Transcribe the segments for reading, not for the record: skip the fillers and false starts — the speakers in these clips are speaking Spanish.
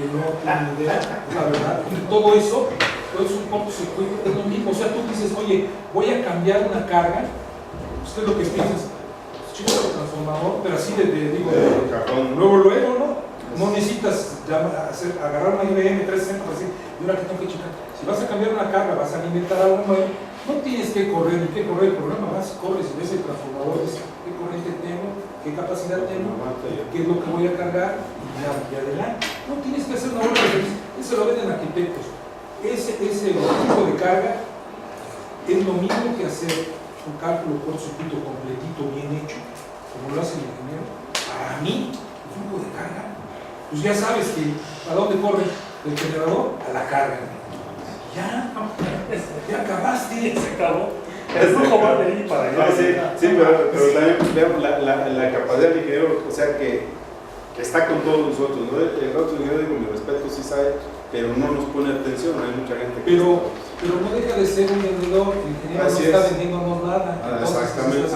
que no tienen idea, la verdad. Y todo eso es un cortocircuito, es lo mismo. O sea, tú dices, oye, voy a cambiar una carga, usted lo que piensas, chico el transformador, pero así digo, luego, ¿no? No necesitas agarrar una IBM 360 así, y una que tengo que checar. Si vas a cambiar una carga, vas a alimentar algo nuevo, no tienes que correr, ni que correr el programa, vas, corres y ves el transformador, ves qué corriente tengo, qué capacidad tengo, qué es lo que voy a cargar, y adelante. No tienes que hacer una obra de servicio, eso lo venden arquitectos. Ese tipo de carga es lo mismo que hacer un cálculo cortocircuito completito, bien hecho, como lo hace el ingeniero. Para mí, el flujo de carga, pues ya sabes que a dónde corre el generador, a la carga. Ya acabaste, se acabó. El flujo va de ahí para allá. Sí, pero también vemos la capacidad del ingeniero, o sea, que está con todos nosotros, ¿no? El otro ingeniero, digo, mi respeto, sí sabe, pero no nos pone atención, hay mucha gente que... Pero no deja de ser un vendedor, el ingeniero no está vendiéndonos nada. Exactamente.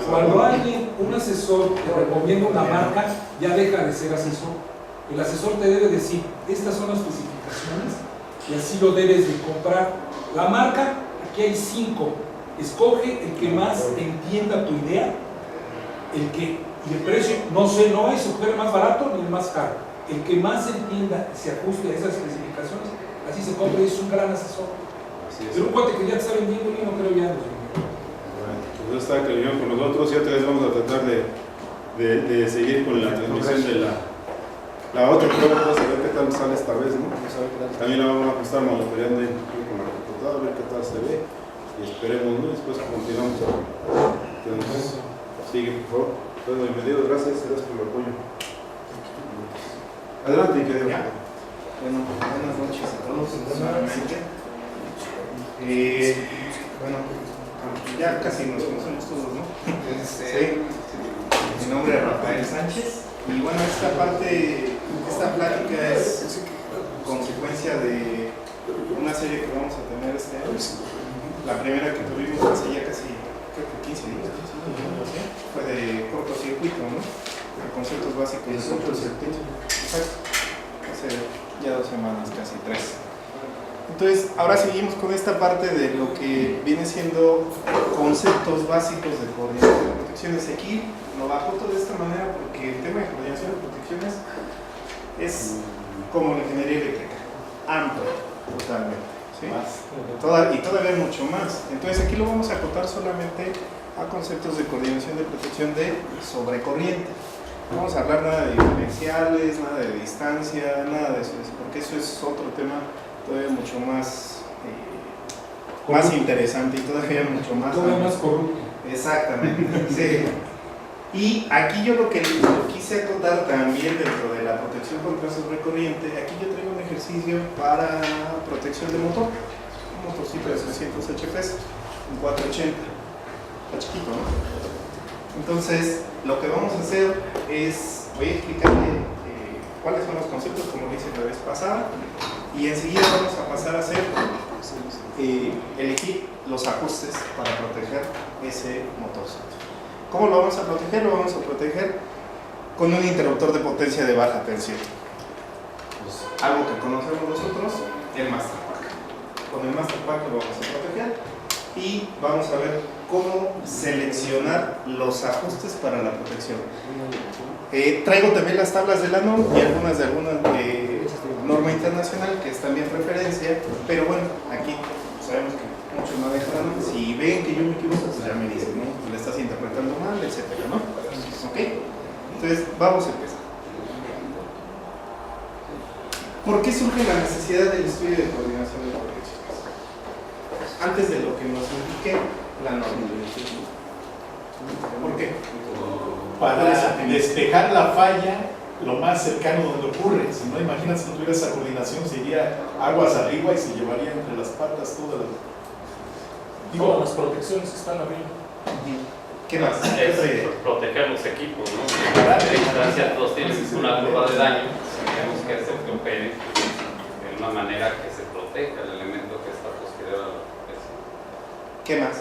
Cuando alguien, un asesor, te recomienda una marca, ya deja de ser asesor. El asesor te debe decir, estas son las especificaciones y así lo debes de comprar. La marca, aquí hay 5. Escoge el que más entienda tu idea, y el precio, no va a escoger el más barato ni el más caro. El que más entienda y se ajuste a esas especificaciones, así se compra y es un gran asesor. Pero un cuate que ya te está vendiendo, yo no creo ya. Pues ya está creyendo con nosotros, ya te vamos a tratar de seguir con la transmisión de la otra prueba, vamos a ver qué tal sale esta vez, ¿no? También la vamos a estar monitoreando ahí con la computadora, a ver qué tal se ve y esperemos, ¿no? Después continuamos. Entonces, sigue, por favor. Todo bienvenido, gracias por el apoyo. Adelante, ingeniero. Bueno, buenas noches a todos nuevamente. Bueno, ya casi nos conocemos todos, ¿no? Sí. Mi nombre es Rafael Sánchez y bueno, esta plática es consecuencia de una serie que vamos a tener este año. La primera que tuvimos hace ya casi, creo que 15 días, fue de cortocircuito, ¿no? De conceptos básicos de cortocircuito. Exacto. Hace ya 2 semanas, casi 3. Entonces, ahora seguimos con esta parte de lo que viene siendo conceptos básicos de coordinación de protecciones. Aquí lo bajo todo de esta manera porque el tema de coordinación de protecciones es como la ingeniería eléctrica, amplio, totalmente. ¿Sí? Y todavía mucho más. Entonces, aquí lo vamos a acotar solamente a conceptos de coordinación de protección de sobrecorriente. No vamos a hablar nada de diferenciales, nada de distancia, nada de eso, porque eso es otro tema todavía mucho más interesante y todavía mucho más corrupto. Exactamente, sí. Y aquí yo lo quise acotar también dentro de la protección contra sobrecorriente. Aquí yo traigo un ejercicio para protección de motor, un motorcito de 600 HPs, un 480, está chiquito, ¿no? Entonces, lo que vamos a hacer es, voy a explicarle cuáles son los conceptos, como lo hice la vez pasada, y enseguida vamos a pasar a hacer, elegir los ajustes para proteger ese motorcito. ¿Cómo lo vamos a proteger? Lo vamos a proteger con un interruptor de potencia de baja tensión. Pues, algo que conocemos nosotros, el Master Pack. Con el Master Pack lo vamos a proteger y vamos a ver cómo seleccionar los ajustes para la protección. Traigo también las tablas de la NOM y alguna norma internacional que es también referencia, pero bueno, aquí sabemos que muchos manejan la NOM. Si ven que yo me equivoco, pues ya me dicen, ¿no? Le estás interpretando mal, etcétera, ¿no? ¿Ok? Entonces, vamos a empezar. ¿Por qué surge la necesidad del estudio de coordinación de protecciones? Antes de lo que nos indique la norma. ¿Por qué? Para despejar la falla lo más cercano donde ocurre. Si no, imagínate si no tuviera esa coordinación, se iría aguas arriba y se llevaría entre las patas todas las protecciones que están arriba. ¿Qué más? Proteger los equipos, ¿no? A distancia todos tienen una curva de daño, tenemos que hacer que opere de una manera que se proteja el elemento que está posterior a la protección. ¿Qué más?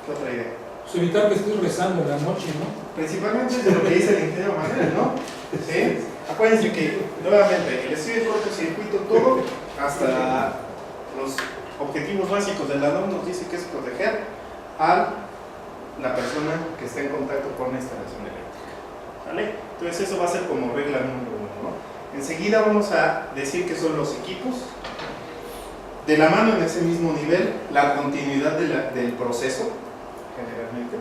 ¿Qué otra idea? Pues evitar que estés rezando en la noche, ¿no? Principalmente es de lo que dice el ingeniero Manuel, ¿no? ¿Sí? Acuérdense que, nuevamente, el estudio de cortocircuito, todo, hasta los objetivos básicos de la NOM nos dice que es proteger a la persona que está en contacto con la instalación eléctrica. ¿Vale? Entonces eso va a ser como regla número 1, ¿no? Enseguida vamos a decir que son los equipos. De la mano en ese mismo nivel, la continuidad del proceso, generalmente.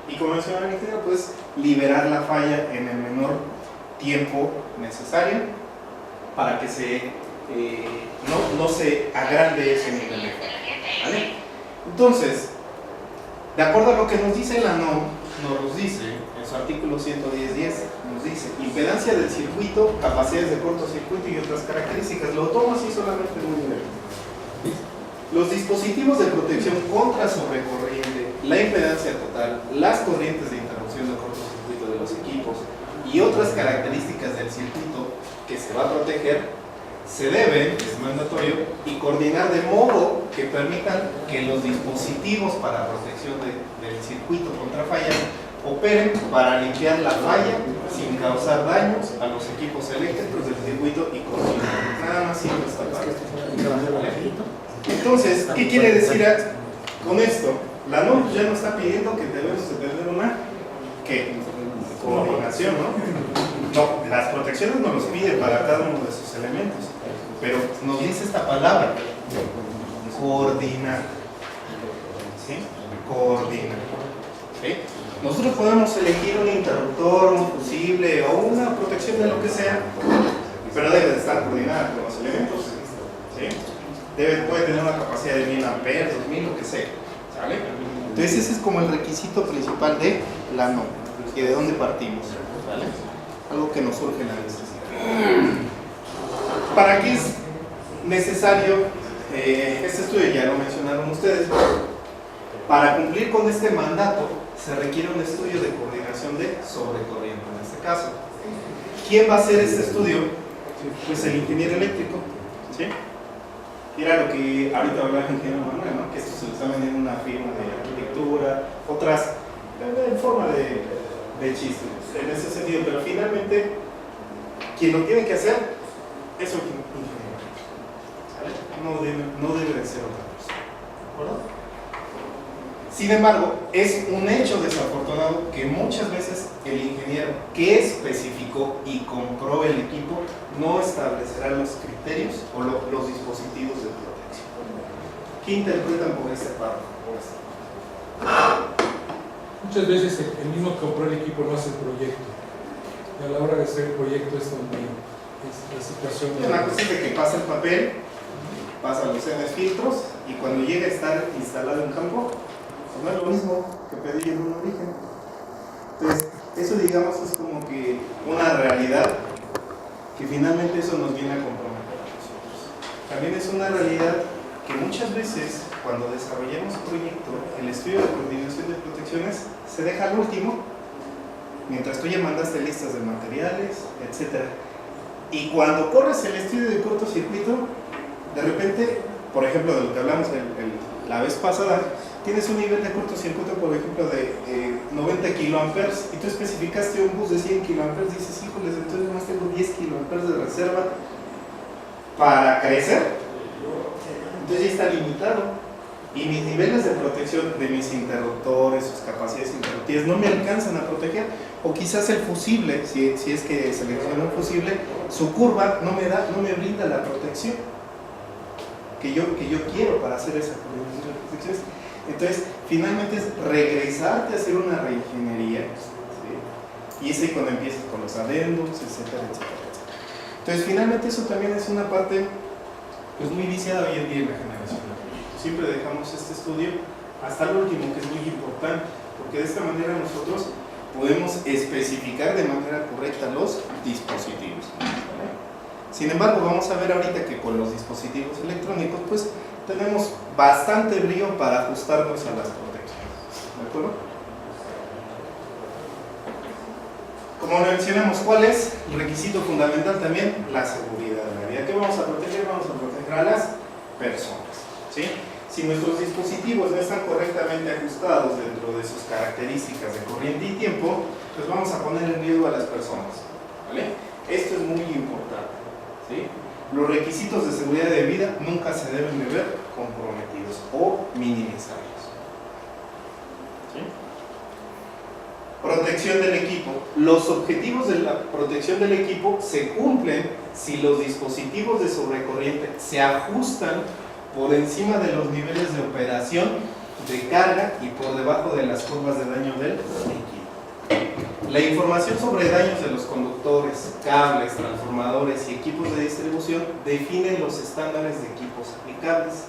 Y como mencionaba el ingeniero, pues liberar la falla en el menor tiempo necesario para que no se agrande ese nivel de falla. ¿Vale? Entonces, de acuerdo a lo que nos dice la NOM, nos dice, en su artículo 110.10, nos dice, impedancia del circuito, capacidades de cortocircuito y otras características. Lo tomo así solamente muy breve. Los dispositivos de protección contra sobrecorriente, la impedancia total, las corrientes de interrupción de cortocircuito de los equipos y otras características del circuito que se va a proteger, se deben, es mandatorio, y coordinar de modo que permitan que los dispositivos para protección del circuito contra fallas operen para limpiar la falla sin causar daños a los equipos eléctricos del circuito y continuar. Nada más siendo esta parte. Entonces, ¿qué quiere decir con esto? La NOM ya nos está pidiendo que debemos de tener una coordinación, ¿no? No, las protecciones nos los pide para cada uno de sus elementos, pero nos dice esta palabra, coordinar. ¿Sí? Coordinar. ¿Sí? Nosotros podemos elegir un interruptor, un fusible o una protección de lo que sea, pero debe de estar coordinada con los elementos. ¿Sí? Puede tener una capacidad de 1000 amperes, 2000, lo que sea. ¿Sale? Entonces ese es como el requisito principal de la NOM y de dónde partimos. ¿Vale? Algo que nos surge en la necesidad. ¿Para qué es necesario este estudio? Ya lo mencionaron ustedes. Para cumplir con este mandato se requiere un estudio de coordinación de sobrecorriente en este caso. ¿Quién va a hacer este estudio? Pues el ingeniero eléctrico. ¿Sí? Era lo que ahorita hablaba el ingeniero Manuel, ¿no? Que esto se lo está vendiendo una firma de arquitectura, otras en forma de chiste, en ese sentido, pero finalmente quien lo tiene que hacer es el ingeniero. ¿Sale? No debe de ser otra persona. ¿De acuerdo? Sin embargo, es un hecho desafortunado que muchas veces el ingeniero que especificó y compró el equipo no establecerá los criterios o los dispositivos de protección. ¿Qué interpretan por esta parte? Muchas veces el mismo que compró el equipo no hace el proyecto. Y a la hora de hacer el proyecto es donde es la situación. La cuestión de que pasa el papel, pasa los N filtros y cuando llega a estar instalado en campo, pues no es lo mismo que pedir en un origen. Entonces, eso digamos es como que una realidad que finalmente eso nos viene a comprometer a nosotros. También es una realidad que muchas veces cuando desarrollamos un proyecto, el estudio de coordinación de protecciones se deja al último, mientras tú ya mandaste listas de materiales, etc. Y cuando corres el estudio de cortocircuito, de repente, por ejemplo, de lo que hablamos la vez pasada, tienes un nivel de cortocircuito, por ejemplo, de 90 kiloamperes y tú especificaste un bus de 100 kiloamperes, dices, híjoles, entonces nomás tengo 10 kiloamperes de reserva para crecer, entonces ya está limitado y mis niveles de protección de mis interruptores, sus capacidades interruptivas no me alcanzan a proteger, o quizás el fusible, si es que selecciono un fusible, su curva no me brinda la protección que yo quiero para hacer esa coordinación de protecciones. Entonces, finalmente es regresarte a hacer una reingeniería, ¿sí? Y es ahí cuando empiezas con los adendos, etcétera, etcétera, etcétera. Entonces, finalmente eso también es una parte pues, muy viciada hoy en día en la generación de proyectos. Siempre dejamos este estudio hasta el último, que es muy importante, porque de esta manera nosotros podemos especificar de manera correcta los dispositivos. ¿Vale? Sin embargo, vamos a ver ahorita que con los dispositivos electrónicos, pues tenemos bastante brío para ajustarnos a las protecciones. ¿De acuerdo? Como mencionamos, ¿cuál es el requisito fundamental también? La seguridad. ¿Qué vamos a proteger? Vamos a proteger a las personas. ¿Sí? Si nuestros dispositivos no están correctamente ajustados dentro de sus características de corriente y tiempo, pues vamos a poner en riesgo a las personas. ¿Vale? Esto es muy importante, ¿sí? Los requisitos de seguridad de vida nunca se deben de ver comprometidos o minimizarlos. ¿Sí? Protección del equipo. Los objetivos de la protección del equipo se cumplen si los dispositivos de sobrecorriente se ajustan por encima de los niveles de operación, de carga y por debajo de las curvas de daño del equipo. La información sobre daños de los conductores, cables, transformadores y equipos de distribución definen los estándares de equipos aplicables.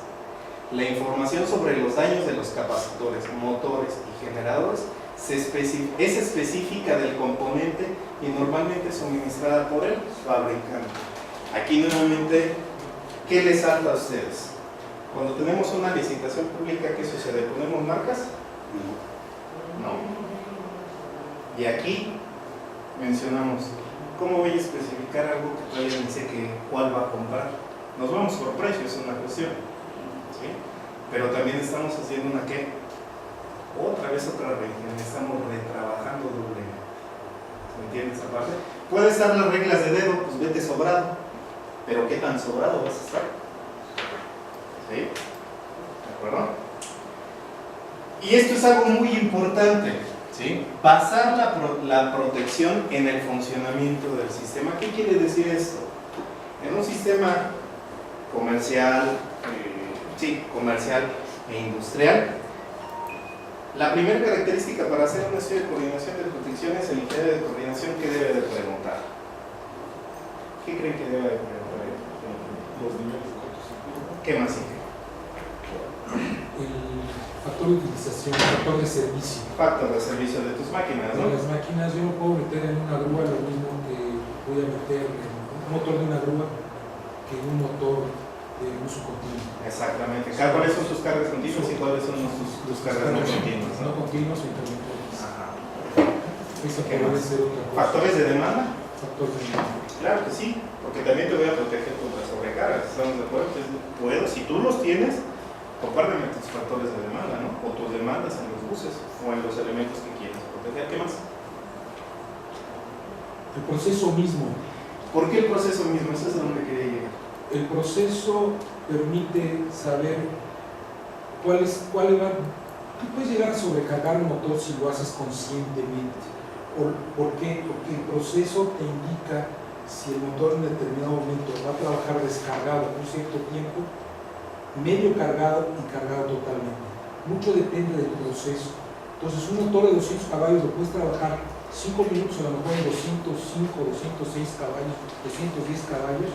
La información sobre los daños de los capacitores, motores y generadores es específica del componente y normalmente suministrada por el fabricante. Aquí nuevamente, ¿qué les salta a ustedes? Cuando tenemos una licitación pública, ¿qué sucede? ¿Ponemos marcas? No. Y aquí mencionamos, ¿cómo voy a especificar algo que todavía ni sé cuál va a comprar? Nos vamos por precio, es una cuestión, ¿sí? Pero también estamos haciendo una ¿qué? Otra región, estamos retrabajando doblemente. ¿Se entiende esa parte? Puedes dar las reglas de dedo, pues vete sobrado, pero ¿qué tan sobrado vas a estar? ¿Sí? ¿De acuerdo? Y esto es algo muy importante, ¿sí? Basar la protección en el funcionamiento del sistema. ¿Qué quiere decir esto? En un sistema comercial, comercial e industrial, la primera característica para hacer un estudio de coordinación de protección es el ingeniero de coordinación que debe de preguntar. ¿Qué creen que debe de preguntar? Los niveles de cortocircuito. ¿Qué más sigue? El factor de utilización, el factor de servicio. Factor de servicio de tus máquinas, ¿no? En las máquinas yo no puedo meter en una grúa lo mismo que voy a meter en un motor de una grúa que en un motor de uso continuo. Exactamente. ¿Cuáles son tus cargas continuas y cuáles son tus cargas no continuas? No continuos o intermitentes. Ajá. Esa ¿Qué puede más? ser otra cosa. ¿Factores de demanda? Factor de demanda. Claro que sí, porque también te voy a proteger contra sobrecargas. ¿Estamos de acuerdo? Puedo, si tú los tienes, compárteme tus factores de demanda, ¿no? O tus demandas en los buses o en los elementos que quieras proteger. ¿Qué más? El proceso mismo. ¿Por qué el proceso mismo? Eso es a donde quería llegar. El proceso permite saber cuáles van. Tú puedes llegar a sobrecargar un motor si lo haces conscientemente. ¿Por qué? Porque el proceso te indica si el motor en determinado momento va a trabajar descargado por un cierto tiempo, medio cargado y cargado totalmente. Mucho depende del proceso. Entonces un motor de 200 caballos lo puedes trabajar 5 minutos, a lo mejor en 205, 206 caballos, 210 caballos,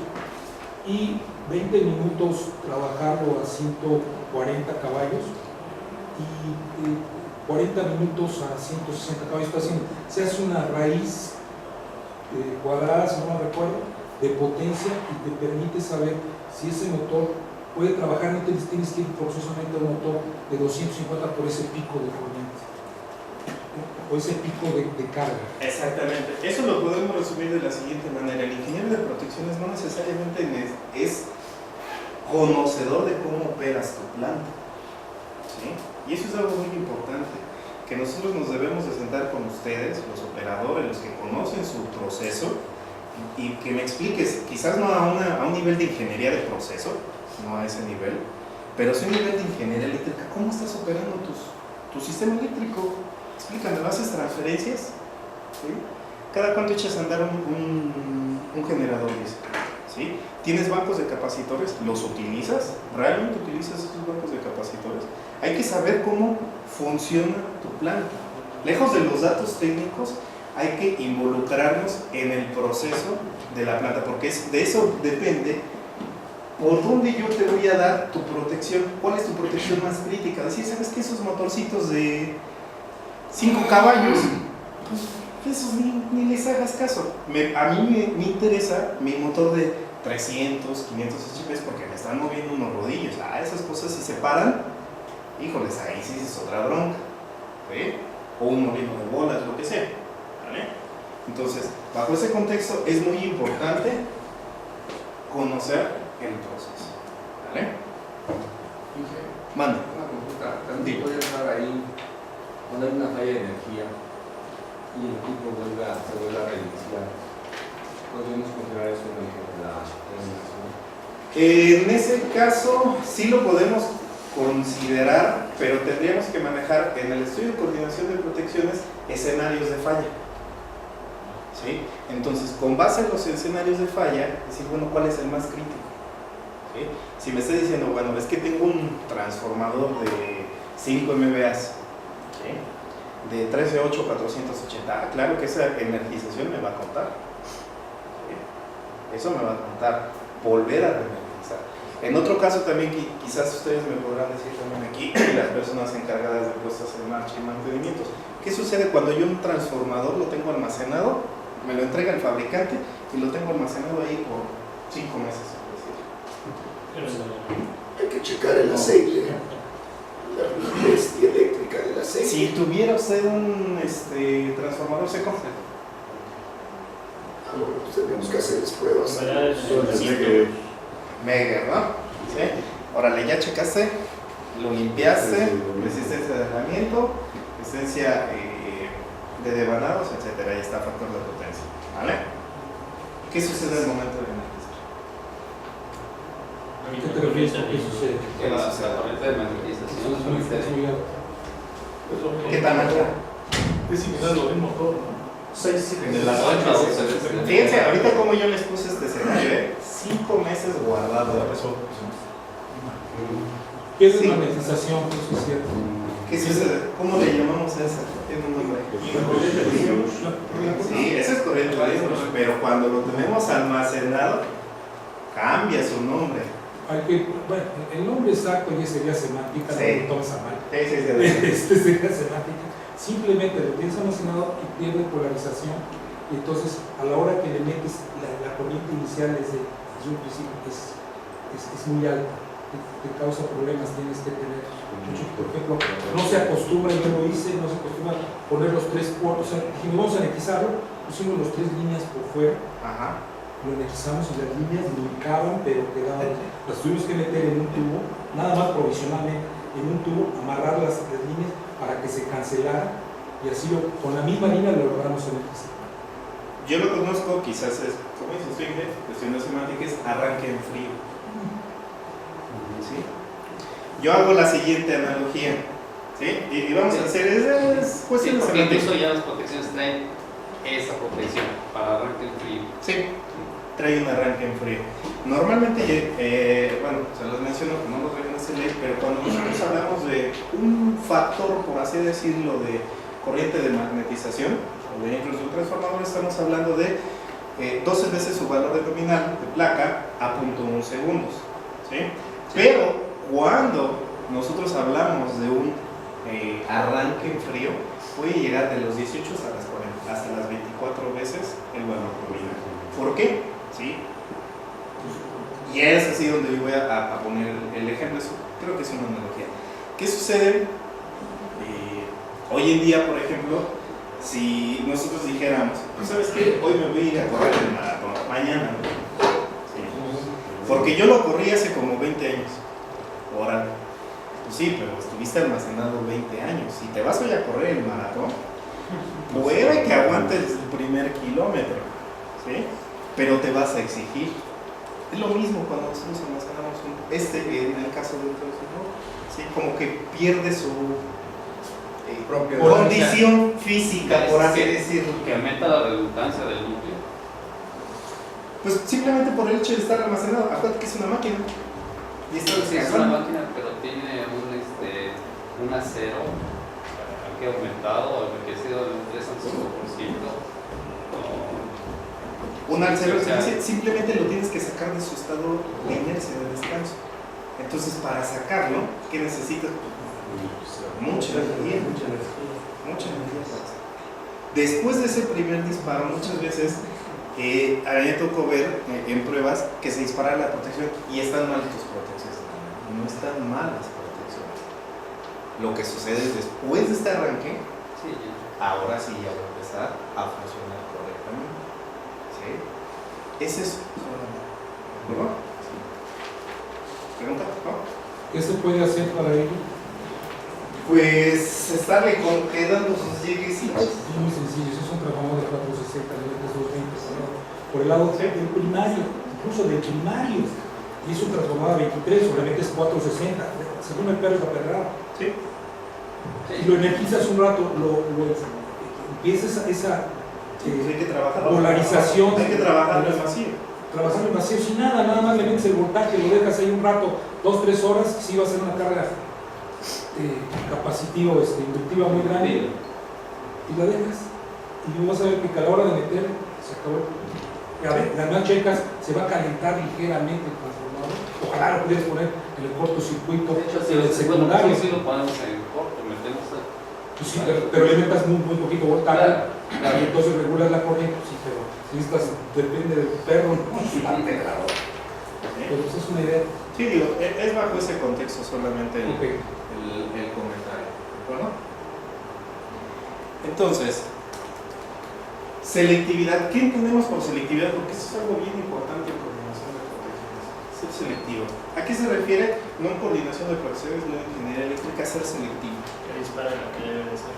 y 20 minutos trabajarlo a 140 caballos y 40 minutos a 160 caballos. Se hace una raíz cuadrada, si no me recuerdo, de potencia y te permite saber si ese motor puede trabajar. No tienes que ir forzosamente a un motor de 250 por ese pico de corriente o ese pico de carga. Exactamente. Eso lo podemos resumir de la siguiente manera. El ingeniero de protecciones no necesariamente es conocedor de cómo operas tu planta, ¿sí? Y eso es algo muy importante, que nosotros nos debemos de sentar con ustedes, los operadores, los que conocen su proceso, y que me expliques, quizás no a un nivel de ingeniería de proceso, no a ese nivel, pero sí a un nivel de ingeniería eléctrica. ¿Cómo estás operando tu sistema eléctrico? Explícame, ¿haces transferencias? ¿Sí? ¿Cada cuánto echas a andar un generador? ¿Sí? ¿Tienes bancos de capacitores? ¿Los utilizas? ¿Realmente utilizas esos bancos de capacitores? Hay que saber cómo funciona tu planta. Lejos de los datos técnicos, hay que involucrarnos en el proceso de la planta, porque de eso depende por dónde yo te voy a dar tu protección. ¿Cuál es tu protección más crítica? Decir, ¿sabes qué? Esos motorcitos de 5 caballos, pues esos ni les hagas caso. A mí me interesa mi motor de 300, 500 HP porque me están moviendo unos rodillos. Esas cosas si se paran, híjoles, ahí sí es otra bronca, ¿sí? O un molino de bolas, lo que sea, ¿vale? Entonces, bajo ese contexto es muy importante conocer el proceso, ¿vale? Manda. Una consulta, también puede estar ahí cuando hay una falla de energía y el equipo se vuelve a reiniciar. podríamos considerar eso dentro de la terminación? En ese caso sí lo podemos considerar, pero tendríamos que manejar en el estudio de coordinación de protecciones escenarios de falla. ¿Sí? Entonces, con base en los escenarios de falla, decir, bueno, ¿cuál es el más crítico? ¿Sí? Si me está diciendo, bueno, es que tengo un transformador de 5 MVAs, ¿sí? De 13.8 a 480, claro que esa energización me va a contar. ¿Sí? Eso me va a contar. Volver a reenergizar. En otro caso también, quizás ustedes me podrán decir también aquí, las personas encargadas de puestas en marcha y mantenimientos, ¿qué sucede cuando yo un transformador lo tengo almacenado? Me lo entrega el fabricante y lo tengo almacenado ahí por 5 meses. Hay que checar el aceite, la rigidez eléctrica del aceite. Si tuviera usted un transformador seco, Bueno, pues tenemos que hacerles pruebas. mega, ¿no? ¿Sí? Órale, ya checaste, lo limpiaste, resistencia de herramiento, resistencia de devanados, etcétera. Ahí está factor de potencia, ¿vale? ¿Qué sucede en el momento de energización? ¿Qué te refieres con qué sucede? Que la corriente de magnetización es muy Muy alto. ¿Qué tan alta? Es similar a lo del motor, ¿no? 6 En el Fíjense, ahorita como yo les puse este escenario, 5 meses guardado. ¿Qué es Sí. magnetización? Eso es cierto. ¿Qué sucede? ¿Cómo le llamamos a esa? Tiene un nombre. Sí, ese es corriente variable, pero cuando lo tenemos almacenado, cambia su nombre. Hay que, bueno, el nombre exacto ya sería semántica, Sí. no lo tomes a mal. Sí, sí, sí. Este sería semántica. Simplemente lo tienes almacenado y pierde polarización. Y entonces, a la hora que le metes la corriente inicial desde un principio es muy alta. Te causa problemas, tienes que tener mucho. Por ejemplo, no se acostumbra, yo lo hice, no se acostumbra poner los 3 puertos. O sea, dijimos, vamos a anexarlo, pusimos los 3 líneas por fuera. Ajá. Lo anexamos y las líneas brincaban, pero quedaban. Las tuvimos que meter en un tubo, nada más provisionalmente, en un tubo, amarrar las líneas para que se cancelara y así con la misma línea lo logramos anexar. Yo lo conozco, quizás es, como dice Swingle, cuestión de semántica, es arranque en frío. ¿Sí? Yo hago la siguiente analogía. ¿Sí? Y vamos a hacer, es cuestión Sí, de porque semántica. incluso ya las protecciones traen esa protección para arranque el frío. Sí, trae un arranque en frío. Normalmente, bueno, se los menciono que no lo traigo en esta ley, pero cuando nosotros hablamos de un factor, por así decirlo, de corriente de magnetización, o de incluso un transformador, estamos hablando de 12 veces su valor de nominal de placa a 0.1 segundos. ¿Sí? Pero cuando nosotros hablamos de un arranque en frío, puede llegar de los 18 hasta las 24 veces el valor nominal. ¿Por qué? ¿Sí? Y es así donde yo voy a poner el ejemplo. Creo que es una analogía. ¿Qué sucede? Hoy en día, por ejemplo, si nosotros dijéramos, pues, ¿sabes qué? Hoy me voy a ir a correr el maratón, mañana. ¿Sí? Porque yo lo corrí hace como 20 años. Ahora, pues sí, pero estuviste almacenado 20 años. Si te vas hoy a correr el maratón, puede que aguantes el primer kilómetro, ¿sí? Pero te vas a exigir. Es lo mismo cuando nosotros almacenamos en el caso del transformador, ¿sí? Como que pierde su condición física, por así decirlo. Que aumenta la redundancia del núcleo. Pues simplemente por el hecho de estar almacenado. Acuérdate que es una máquina. Y está Sí, es una descansando. máquina, pero tiene un acero que ha aumentado, enriquecido en un 3 al 5%. Un acero O sea, simplemente lo tienes que sacar de su estado de inercia, de descanso. Entonces, para sacarlo, ¿qué necesitas? Mucha energía. Mucha energía para sacarlo. Después de ese primer disparo, muchas veces a mí me tocó ver en pruebas que se dispara la protección y están mal tus protecciones. No están mal las protecciones. Lo que sucede es después de este arranque, sí, ahora sí ya va a empezar a funcionar correctamente. ¿Sí? Ese es ¿no? Sí. ¿Pregunta? ¿No? ¿Qué se puede hacer para ello? Pues estarle quedando sus lleguecitos. Es muy sencillo, eso es un transformador de 460, le metes 220, por el lado del primario, incluso del primario. Y es un transformador 23, obviamente es 460, según el perro es la perrada. Sí. Y lo energizas un rato, empieza esa Hay que trabajar. polarización. Hay que trabajar en vacío. Trabajando en vacío sin nada más le metes el voltaje, lo dejas ahí un rato, 2-3 horas, sí va a ser una carga capacitiva o inductiva muy grande, y la dejas. Y vas a ver que a la hora de meter, se acabó. A ver, las más checas, se va a calentar ligeramente el transformador. Ojalá lo pudieras poner en el cortocircuito, De hecho, en el secundario. sí lo ponemos en corto, metemos Pues sí, pero le metas muy poquito voltaje, Claro. y entonces regulas la corriente, sí, pero si necesitas, depende del perro, ¿no? Pero pues es una idea. Sí, digo, es bajo ese contexto solamente el Ok. comentario. ¿De acuerdo? Entonces, selectividad. ¿Qué entendemos por selectividad? Porque eso es algo bien importante en coordinación de protecciones. Ser selectivo. ¿A qué se refiere? No en coordinación de protecciones, no en ingeniería eléctrica, ser selectivo. Que dispara la que debe de ser.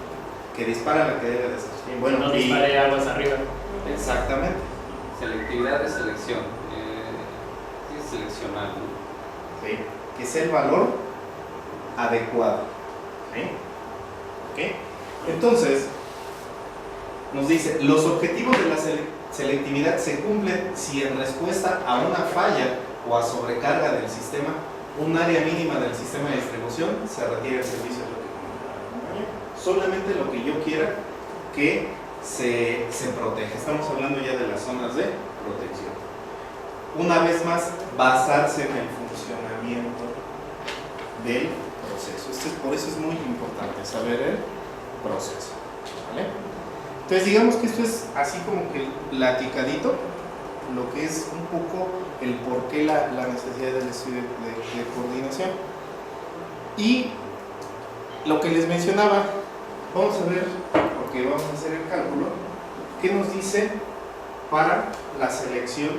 Que dispara la que debe de ser. Sí, bueno, no dispare aguas arriba. Exactamente. selectividad de selección. Es seleccionar, ¿no? ¿Sí? Que es el valor adecuado. ¿Sí? ¿Ok? Entonces, nos dice, los objetivos de la selectividad se cumplen si en respuesta a una falla o a sobrecarga del sistema, un área mínima del sistema de distribución, se retira el servicio. Solamente lo que yo quiera que se proteja. Estamos hablando ya de las zonas de protección. Una vez más, basarse en el funcionamiento del proceso. Por eso es muy importante saber el proceso. ¿Vale? Entonces, digamos que esto es así como que platicadito, lo que es un poco el por qué la necesidad del estudio de coordinación. Y lo que les mencionaba, vamos a ver, porque vamos a hacer el cálculo, qué nos dice para la selección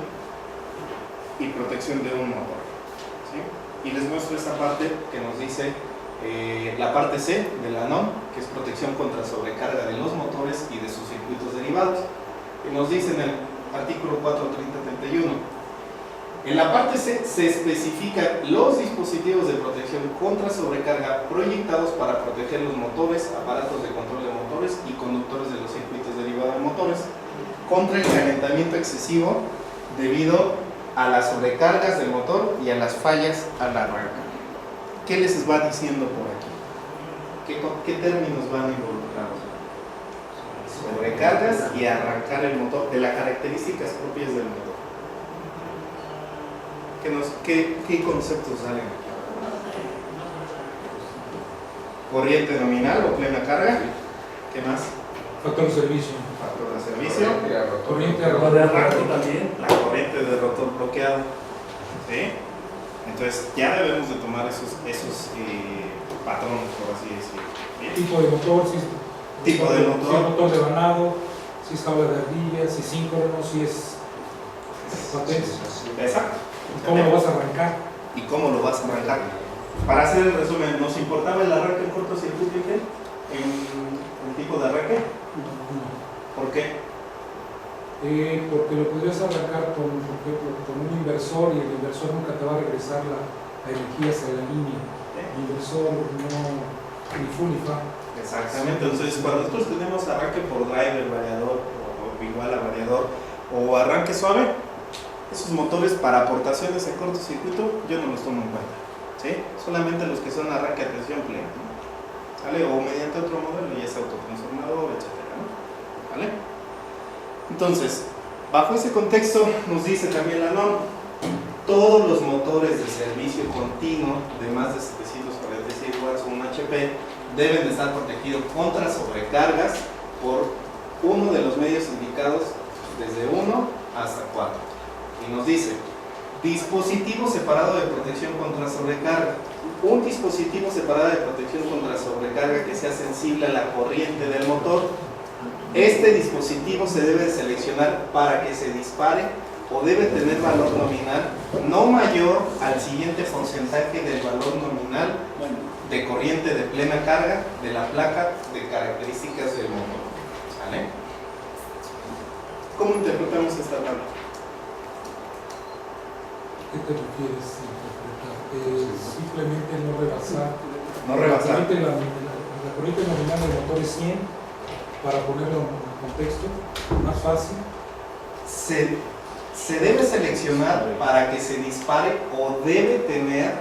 y protección de un motor. ¿Sí? Y les muestro esta parte que nos dice la parte C de la NOM, que es protección contra sobrecarga de los motores y de sus circuitos derivados. Y nos dice en el artículo 430.31, en la parte C se especifican los dispositivos de protección contra sobrecarga proyectados para proteger los motores, aparatos de control de motores y conductores de los circuitos derivados de motores contra el calentamiento excesivo debido a las sobrecargas del motor y a las fallas al arranque. ¿Qué les va diciendo por aquí? ¿Qué términos van involucrados? Sobrecargas y arrancar el motor, de las características propias del motor. ¿Qué conceptos salen aquí? Corriente nominal o plena carga. ¿Qué más? Factor de servicio. Factor de servicio. Corriente de arranque también. La corriente de rotor bloqueado. ¿Sí? Entonces ya debemos de tomar esos patrones, por así decirlo. ¿Bien? Tipo de motor, Tipo de motor. Si es motor de vanado, si es jaula de ardilla, si es síncrono, si es patente. Exacto. ¿Cómo lo vas a arrancar? ¿Y cómo lo vas a arrancar? Para hacer el resumen, ¿nos importaba el arranque en cortocircuito en tipo de arranque? ¿Por qué? Porque lo podrías arrancar por ejemplo, con un inversor y el inversor nunca te va a regresar la energía hacia la línea. El inversor no, ni full ni fa. Exactamente, entonces cuando nosotros tenemos arranque por driver, variador o igual a variador o arranque suave, esos motores para aportaciones en cortocircuito yo no los tomo en cuenta, ¿sí? Solamente los que son arranque a presión plena, ¿no? ¿Vale? O mediante otro modelo ya es autotransformador, etcétera, ¿no? ¿Vale? Entonces, bajo ese contexto nos dice también la norma, todos los motores de servicio continuo de más de 746 watts o un HP deben de estar protegidos contra sobrecargas por uno de los medios indicados desde 1 hasta 4. Y nos dice, dispositivo separado de protección contra sobrecarga. Un dispositivo separado de protección contra sobrecarga que sea sensible a la corriente del motor. Este dispositivo se debe seleccionar para que se dispare o debe tener valor nominal no mayor al siguiente porcentaje del valor nominal de corriente de plena carga de la placa de características del motor. ¿Vale? ¿Cómo interpretamos esta tabla? ¿Qué te refieres interpretar? Simplemente no rebasar. No rebasar. La corriente nominal del motor es 100, para ponerlo en contexto, más fácil. Se debe seleccionar para que se dispare o debe tener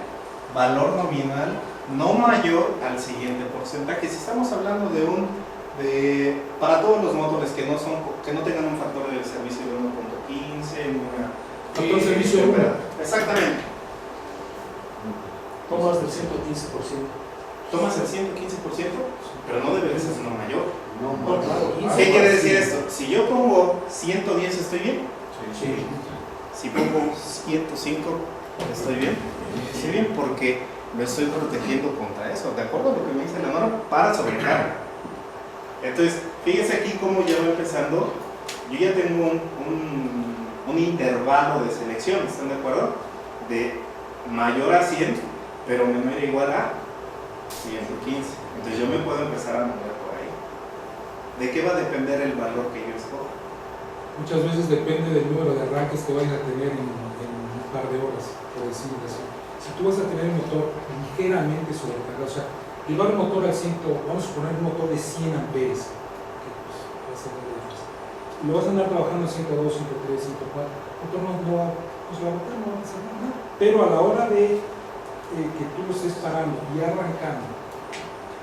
valor nominal no mayor al siguiente porcentaje. Si estamos hablando para todos los motores que no tengan un factor de servicio de 1.15, Factor de servicio de 1. Exactamente. Tomas del 115%. Tomas el 115%, pero no debe de ser uno mayor. No, claro. ¿Qué quiere decir esto? Si yo pongo 110, ¿estoy bien? Sí. Si pongo 105, ¿estoy bien? Estoy bien porque lo estoy protegiendo contra eso, de acuerdo a lo que me dice la norma, para sobrecarga. Entonces, fíjense aquí cómo ya va empezando. Yo ya tengo un intervalo de selección, ¿están de acuerdo? De mayor a 100, pero menor o igual a 115. Entonces yo me puedo empezar a mover por ahí. ¿De qué va a depender el valor que yo escoja? Muchas veces depende del número de arranques que vayas a tener en un par de horas, por decirlo así. Si tú vas a tener un motor ligeramente sobrecargado, o sea, llevar un motor al 100, vamos a suponer un motor de 100 amperes, que pues, va a ser muy difícil. Y lo vas a andar trabajando a 102, 103, 104, el motor no va, pues la boca no va a hacer nada. Pero a la hora de que tú lo estés parando y arrancando,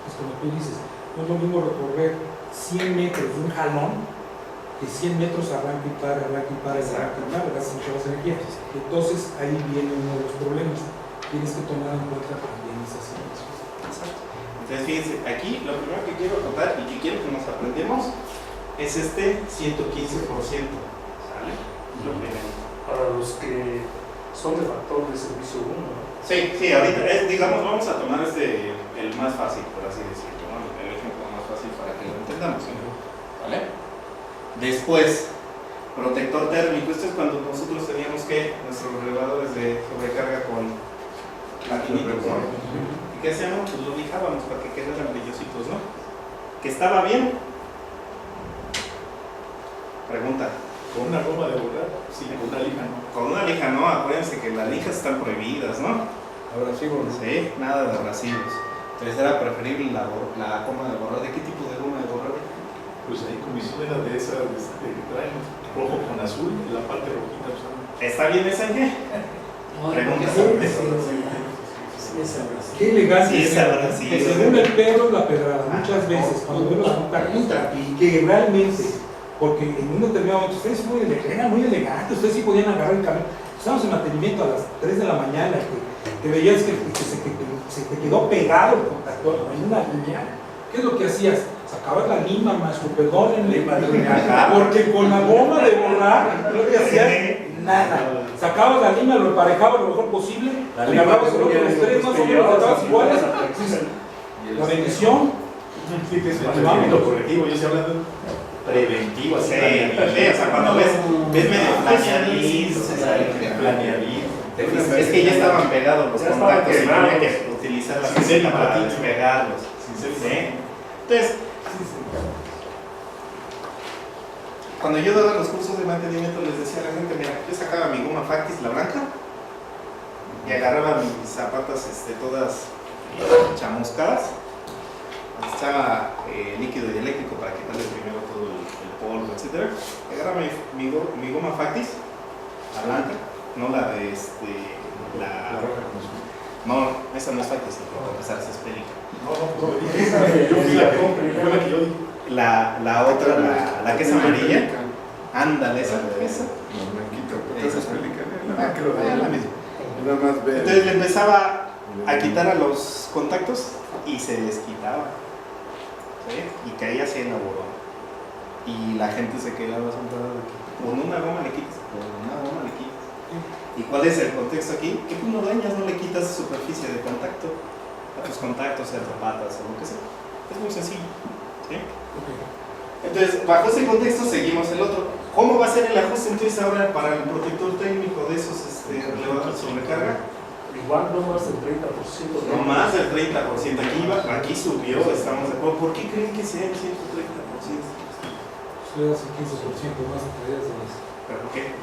pues como tú dices, no es lo mismo recorrer 100 metros de un jalón que 100 metros arranca y para, gastas mucha más energía. Entonces ahí viene uno de los problemas. Tienes que tomar en cuenta también esas situaciones. Exacto. Entonces fíjense, aquí lo primero que quiero contar y que quiero que nos aprendemos es este 115%. ¿Sale? Lo primero. Para los que son de factor de servicio 1, ¿no? Sí, ahorita, digamos, vamos a tomar el más fácil, por así decirlo, ¿no? El ejemplo más fácil para que lo entendamos. ¿Vale? Después, protector térmico. Esto es cuando nosotros teníamos nuestros reguladores de sobrecarga con maquinitas, ¿no? ¿Y qué hacíamos? Pues lo lijábamos para que quedaran brillositos, ¿no? ¿Que estaba bien? Pregunta. ¿Con una goma de borrar? Sí, con una lija no. Con una lija no, acuérdense que las lijas están prohibidas, ¿no? Abrasivos, ¿no? Sí, nada de abrasivos. Entonces era preferible la goma de borrar. ¿De qué tipo de goma de borrar? Pues ahí comisión era de esas que traen rojo con azul, en la parte rojita. ¿Está bien esa qué? Pregunta. Qué elegancia. Sí, es abrasivo. Que según el perro es la pedrada. Muchas veces, cuando vemos un contactos, que realmente, porque en un determinado momento, ustedes eran muy elegantes, ustedes sí podían agarrar el camión. Estábamos en mantenimiento a las 3 de la mañana, que veías que se te quedó pegado el contactor en una línea. ¿Qué es lo que hacías? Sacabas la lima, maestro, perdónenme, porque con la goma de borrar no te hacías nada. Sacabas la lima, lo emparejabas lo mejor posible, agarrabas el otro, los tres más o menos, sacabas iguales. La bendición. Sí, que es el ámbito correctivo, yo estoy hablando preventivo, así. Sí, o sea, cuando ves medio planeadís, es que ya estaban pegados los contactos y había que utilizar la pincel para despegarlos. ¿Sí? Entonces, cuando yo daba los cursos de mantenimiento les decía a la gente, mira, yo sacaba mi goma factis, la blanca, y agarraba mis zapatas todas chamuscadas, echaba líquido dieléctrico para quitarle primero todo el polvo, etc. Y agarraba mi goma factis, la blanca, no la de no, esa no es factis, para empezar, esa es pélica. La otra, la que es amarilla, ándale, esa. La misma. Entonces le empezaba a quitar a los contactos y se les quitaba, ¿sí? Y caía así en la borona. Y la gente se quedaba sentada de que con una goma le quitas, con una goma le quitas. ¿Y cuál es el contexto aquí? Que tú no dañas, no le quitas superficie de contacto a tus contactos, a zapatas o lo que sea. Es muy sencillo, ¿sí? Entonces, bajo ese contexto seguimos el otro. ¿Cómo va a ser el ajuste entonces ahora para el protector técnico de esos relevadores de sobrecarga? Igual no más del 30%. No más del 30%. Aquí subió, estamos de acuerdo. ¿Por qué creen que sea el 130%? Le das el 15% más de tareas de las. ¿Pero por qué?